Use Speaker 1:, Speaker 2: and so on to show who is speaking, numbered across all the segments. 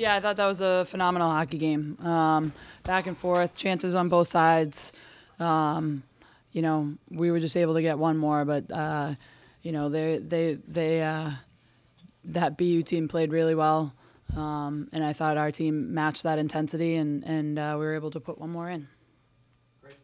Speaker 1: Yeah, I thought that was a phenomenal hockey game. Back and forth, chances on both sides. We were just able to get one more, but that BU team played really well, and I thought our team matched that intensity, and we were able to put one more in.
Speaker 2: Great.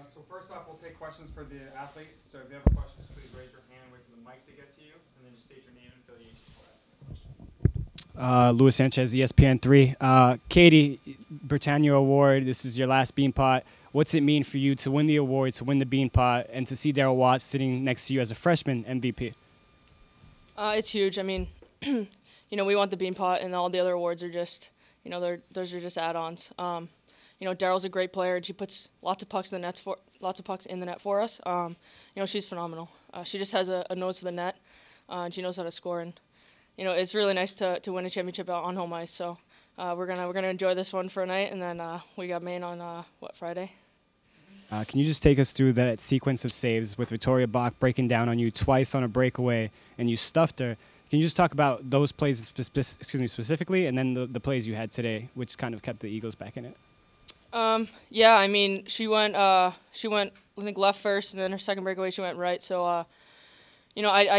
Speaker 2: So first off, we'll take questions for the athletes. So if you have a question, just please raise your hand and wait for the mic to get to you, and then just state your name and affiliation before asking the question.
Speaker 3: Luis Sanchez, ESPN3. Katie, Britannia Award, this is your last Beanpot. What's it mean for you to win the award, to win the Beanpot, and to see Daryl Watts sitting next to you as a freshman MVP?
Speaker 4: It's huge. I mean, we want the Beanpot, and all the other awards are just, those are just add-ons. Daryl's a great player, and she puts lots of pucks in the net for us. She's phenomenal. She just has a nose for the net, and she knows how to score. And it's really nice to win a championship on home ice. So we're gonna enjoy this one for a night, and then we got Maine on Friday.
Speaker 3: Can you just take us through that sequence of saves with Victoria Bach breaking down on you twice on a breakaway, and you stuffed her? Can you just talk about those plays specifically, and then the plays you had today, which kind of kept the Eagles back in it?
Speaker 4: Yeah, I mean, she went I think left first, and then her second breakaway she went right. So I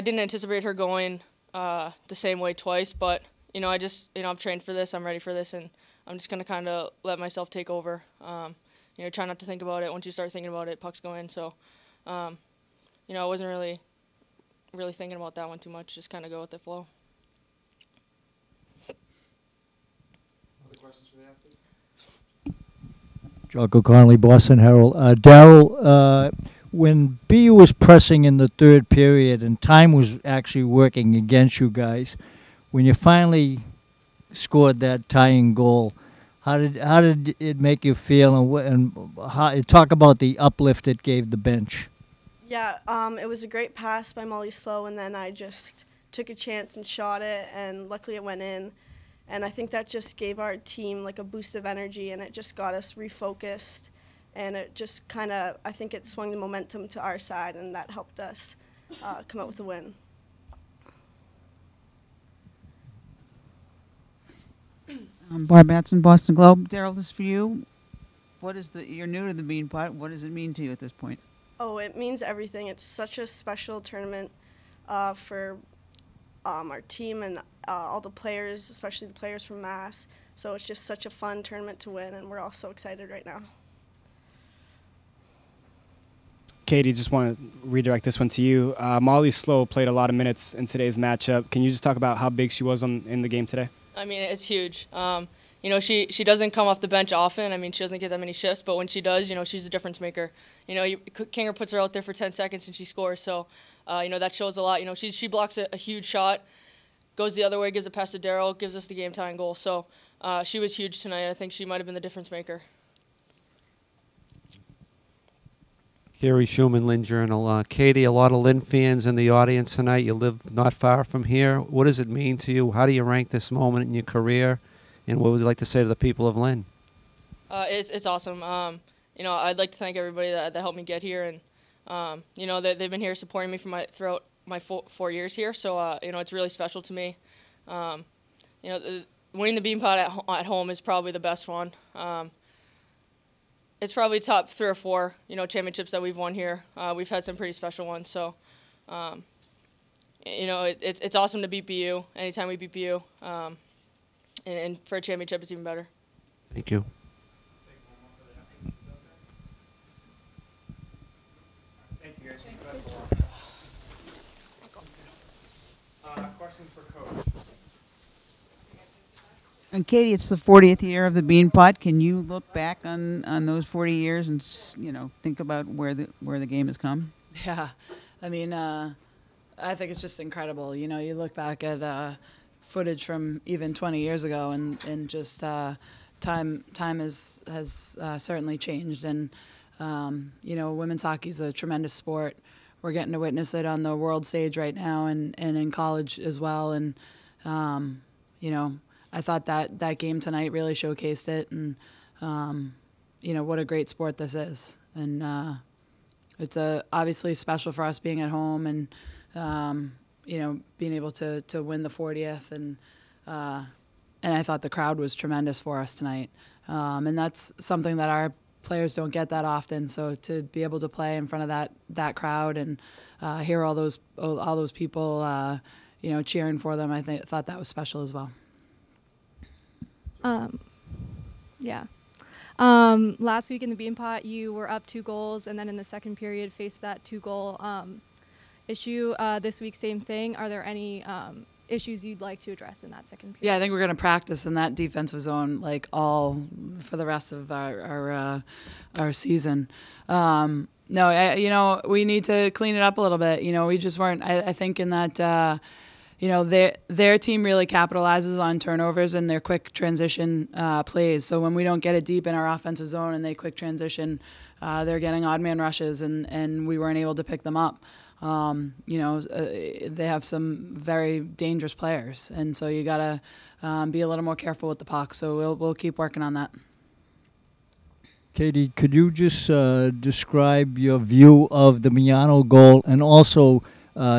Speaker 4: didn't anticipate her going the same way twice, but I've trained for this, I'm ready for this, and I'm just gonna kind of let myself take over. Try not to think about it. Once you start thinking about it, pucks go in. So, I wasn't really thinking about that one too much. Just kind of go with the flow.
Speaker 2: Other questions for the athletes?
Speaker 5: Jocko Connolly, Boston Herald. Daryl, when BU was pressing in the third period and time was actually working against you guys, when you finally scored that tying goal, how did it make you feel, and how, talk about the uplift it gave the bench?
Speaker 6: Yeah, it was a great pass by Molly Slow, and then I just took a chance and shot it, and luckily it went in. And I think that just gave our team like a boost of energy, and it just got us refocused, and it just kind of, I think it swung the momentum to our side, and that helped us come out with a win.
Speaker 7: Barb Batson, Boston Globe. Daryl, this is for you. You're new to the Beanpot. What does it mean to you at this point?
Speaker 6: Oh, it means everything. It's such a special tournament for our team and all the players, especially the players from Mass. So it's just such a fun tournament to win, and we're all so excited right now.
Speaker 3: Katie, just want to redirect this one to you. Molly Slow played a lot of minutes in today's matchup. Can you just talk about how big she was in the game today?
Speaker 4: I mean, it's huge. She doesn't come off the bench often. I mean, she doesn't get that many shifts, but when she does, she's a difference maker. Kinger puts her out there for 10 seconds and she scores. So, that shows a lot. She blocks a huge shot, goes the other way, gives a pass to Daryl, gives us the game-tying goal. So, she was huge tonight. I think she might have been the difference maker.
Speaker 8: Carrie Schumann, Lynn Journal. Katie, a lot of Lynn fans in the audience tonight. You live not far from here. What does it mean to you? How do you rank this moment in your career? And what would you like to say to the people of Lynn?
Speaker 4: It's awesome. I'd like to thank everybody that helped me get here, and they've been here supporting me throughout my 4 years here. So it's really special to me. Winning the Beanpot at home is probably the best one. It's probably top 3 or 4, championships that we've won here. We've had some pretty special ones. So, it's awesome to beat BU anytime we beat BU. And for a championship, it's even better.
Speaker 8: Thank you.
Speaker 2: Thank you, guys. Questions for Coach?
Speaker 7: And Katie, it's the 40th year of the Beanpot. Can you look back on those 40 years and think about where the game has come?
Speaker 1: Yeah, I mean, I think it's just incredible. You look back at footage from even 20 years ago, and just time has certainly changed. And women's hockey is a tremendous sport. We're getting to witness it on the world stage right now, and in college as well. And I thought that game tonight really showcased it, and what a great sport this is. And it's obviously special for us being at home, and being able to win the 40th, and I thought the crowd was tremendous for us tonight. And that's something that our players don't get that often. So to be able to play in front of that crowd and hear all those people, cheering for them, I thought that was special as well.
Speaker 9: Yeah. Last week in the Beanpot, you were up 2 goals, and then in the second period faced that 2-goal issue. This week, same thing. Are there any issues you'd like to address in that second period?
Speaker 1: Yeah, I think we're going to practice in that defensive zone all for the rest of our season. No, we need to clean it up a little bit. We just weren't. I think in that. Their team really capitalizes on turnovers and their quick transition plays. So when we don't get it deep in our offensive zone and they quick transition, they're getting odd man rushes, and we weren't able to pick them up. They have some very dangerous players, and so you got to be a little more careful with the puck. So we'll keep working on that.
Speaker 5: Katie, could you just describe your view of the Miano goal, and also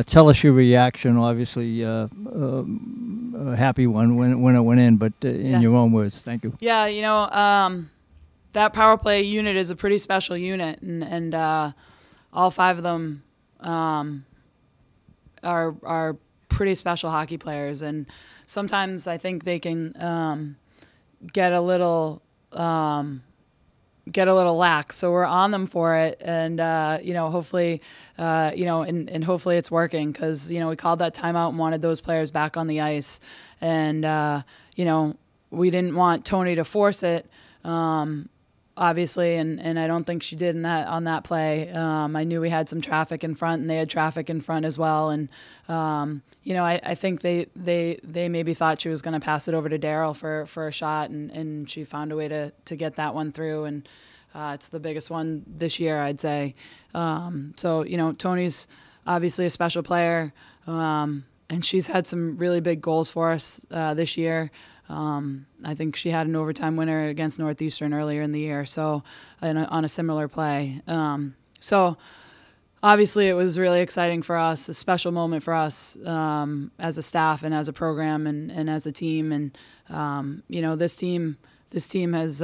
Speaker 5: tell us your reaction? Obviously, a happy one when it went in, but in your own words. Thank you.
Speaker 1: Yeah, that power play unit is a pretty special unit, and all 5 of them are pretty special hockey players. And sometimes I think they can get a little lax, so we're on them for it, and hopefully, and hopefully it's working, because we called that timeout and wanted those players back on the ice, and we didn't want Tony to force it, obviously, and I don't think she did on that play. I knew we had some traffic in front, and they had traffic in front as well, and I think they maybe thought she was going to pass it over to Daryl for a shot, and she found a way to get that one through, and it's the biggest one this year, I'd say. So Tony's obviously a special player, and she's had some really big goals for us this year. I think she had an overtime winner against Northeastern earlier in the year, so on a similar play. So obviously it was really exciting for us, a special moment for us as a staff and as a program and as a team. And this team has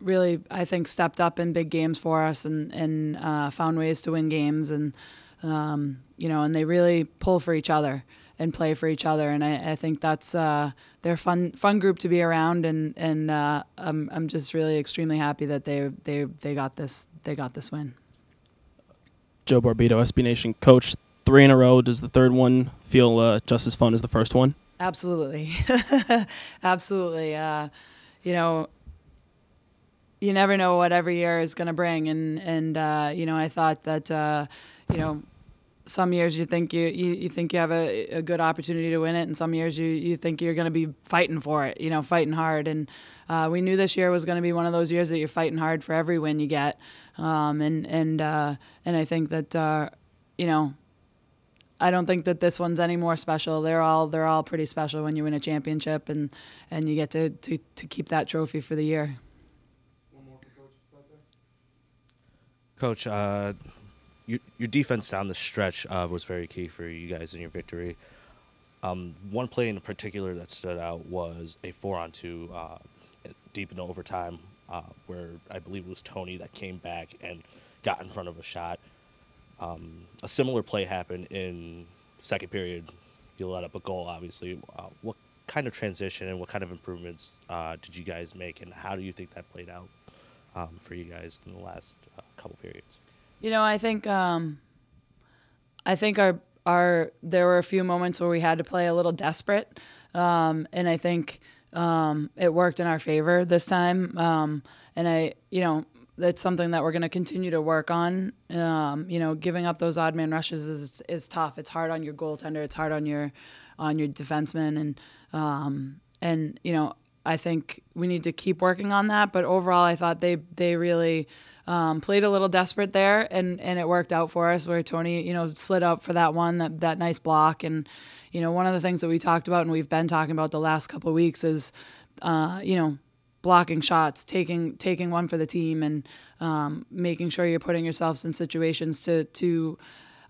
Speaker 1: really, I think, stepped up in big games for us and found ways to win games, and and they really pull for each other and play for each other, and I think that's they're fun group to be around, and I'm just really extremely happy that they got this win.
Speaker 10: Joe Barbito, SB Nation coach. 3 in a row. Does the third one feel just as fun as the first one?
Speaker 1: Absolutely, absolutely. You never know what every year is going to bring, and I thought that some years you think you think you have a good opportunity to win it, and some years you think you're going to be fighting for it, fighting hard. And we knew this year was going to be one of those years that you're fighting hard for every win you get. And I think that I don't think that this one's any more special. They're all pretty special when you win a championship and you get to keep that trophy for the year.
Speaker 2: One more for Coach.
Speaker 11: Coach, your defense down the stretch was very key for you guys in your victory. One play in particular that stood out was a 4-on-2 deep into overtime, where I believe it was Tony that came back and got in front of a shot. A similar play happened in the second period. You let up a goal, obviously. What kind of transition and what kind of improvements did you guys make, and how do you think that played out for you guys in the last couple periods?
Speaker 1: I think our there were a few moments where we had to play a little desperate, and I think it worked in our favor this time. And that's something that we're going to continue to work on. Giving up those odd man rushes is tough. It's hard on your goaltender. It's hard on your defenseman, and I think we need to keep working on that. But overall, I thought they really played a little desperate there, and it worked out for us, where Tony, slid up for that one, that nice block. And, one of the things that we talked about and we've been talking about the last couple of weeks is, blocking shots, taking one for the team, and making sure you're putting yourselves in situations to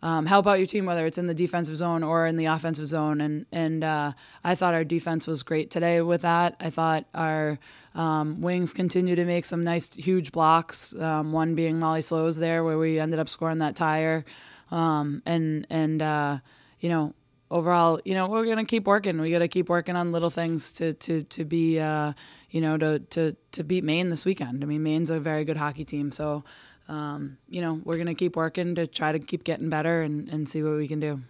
Speaker 1: help out your team, whether it's in the defensive zone or in the offensive zone. And I thought our defense was great today with that. I thought our wings continue to make some nice, huge blocks, one being Molly Slows there where we ended up scoring that tire. Overall, we're going to keep working. We got to keep working on little things to be, to beat Maine this weekend. I mean, Maine's a very good hockey team. So, we're going to keep working to try to keep getting better and see what we can do.